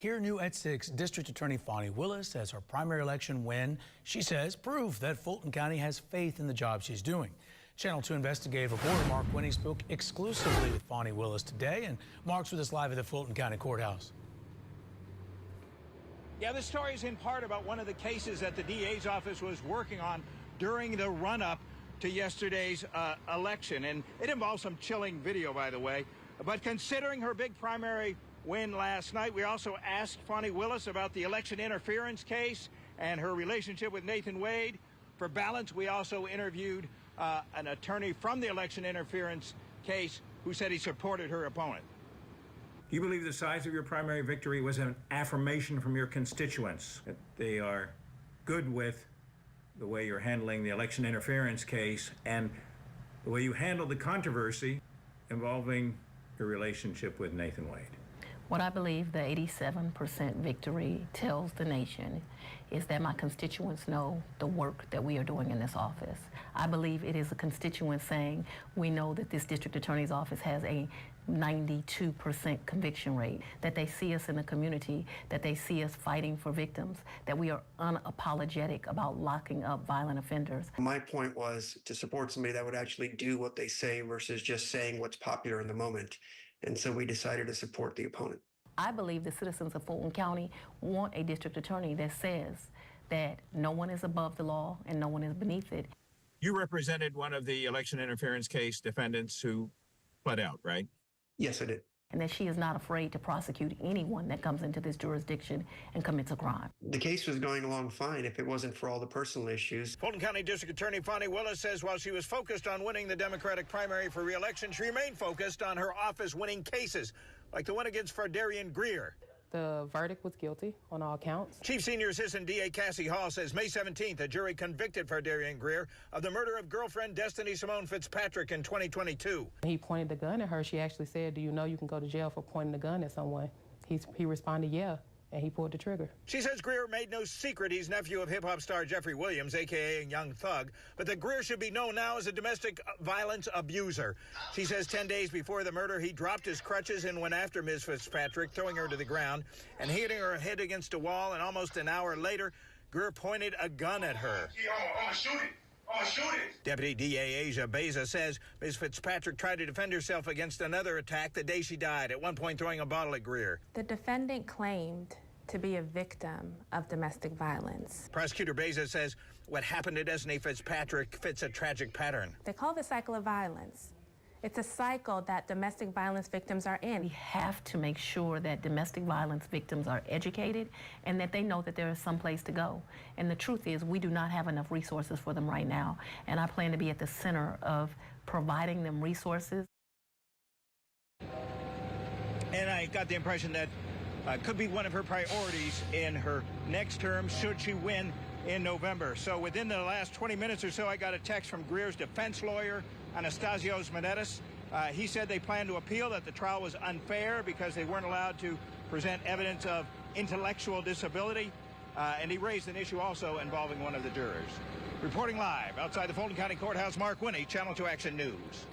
Here new at 6, District Attorney Fani Willis says her primary election win, she says, proved that Fulton County has faith in the job she's doing. Channel 2 investigative reporter Mark Winne spoke exclusively with Fani Willis today, and Mark's with us live at the Fulton County Courthouse. Yeah, this story is in part about one of the cases that the DA's office was working on during the run-up to yesterday's election, and it involves some chilling video, by the way. But considering her big primary win last night, we also asked Fani Willis about the election interference case and her relationship with Nathan Wade. For balance, we also interviewed an attorney from the election interference case who said he supported her opponent. You believe the size of your primary victory was an affirmation from your constituents that they are good with the way you're handling the election interference case and the way you handled the controversy involving your relationship with Nathan Wade? What I believe the 87% victory tells the nation is that my constituents know the work that we are doing in this office. I believe it is the constituents saying we know that this district attorney's office has a 92% conviction rate, that they see us in the community, that they see us fighting for victims, that we are unapologetic about locking up violent offenders. My point was to support somebody that would actually do what they say versus just saying what's popular in the moment. And so we decided to support the opponent. I believe the citizens of Fulton County want a district attorney that says that no one is above the law and no one is beneath it. You represented one of the election interference case defendants who pled out, right? Yes, I did. And that she is not afraid to prosecute anyone that comes into this jurisdiction and commits a crime. The case was going along fine if it wasn't for all the personal issues. Fulton County District Attorney Fani Willis says while she was focused on winning the Democratic primary for re-election, she remained focused on her office winning cases, like the one against Fardarian Greer. The verdict was guilty on all counts. Chief Senior Assistant DA Cassie Hall says May 17th, a jury convicted Fardarian Greer of the murder of girlfriend Destiny Simone Fitzpatrick in 2022. He pointed the gun at her. She actually said, "Do you know you can go to jail for pointing the gun at someone?" He responded, "Yeah," and he pulled the trigger. She says Greer made no secret he's nephew of hip-hop star Jeffrey Williams, a.k.a. Young Thug, but that Greer should be known now as a domestic violence abuser. She says 10 days before the murder, he dropped his crutches and went after Ms. Fitzpatrick, throwing her to the ground and hitting her head against a wall, and almost an hour later, Greer pointed a gun at her. I'm gonna shoot it. I'm gonna shoot it. Deputy DA Asia Beza says Ms. Fitzpatrick tried to defend herself against another attack the day she died, at one point throwing a bottle at Greer. The defendant claimed to be a victim of domestic violence. Prosecutor Beza says what happened to Destiny Fitzpatrick fits a tragic pattern. They call it the cycle of violence. It's a cycle that domestic violence victims are in. We have to make sure that domestic violence victims are educated and that they know that there is some place to go. And the truth is we do not have enough resources for them right now. And I plan to be at the center of providing them resources. And I got the impression that could be one of her priorities in her next term should she win in November. So within the last 20 minutes or so, I got a text from Greer's defense lawyer, Anastasios Menetis. He said they plan to appeal, that the trial was unfair because they weren't allowed to present evidence of intellectual disability. And he raised an issue also involving one of the jurors. Reporting live outside the Fulton County Courthouse, Mark Winne, Channel 2 Action News.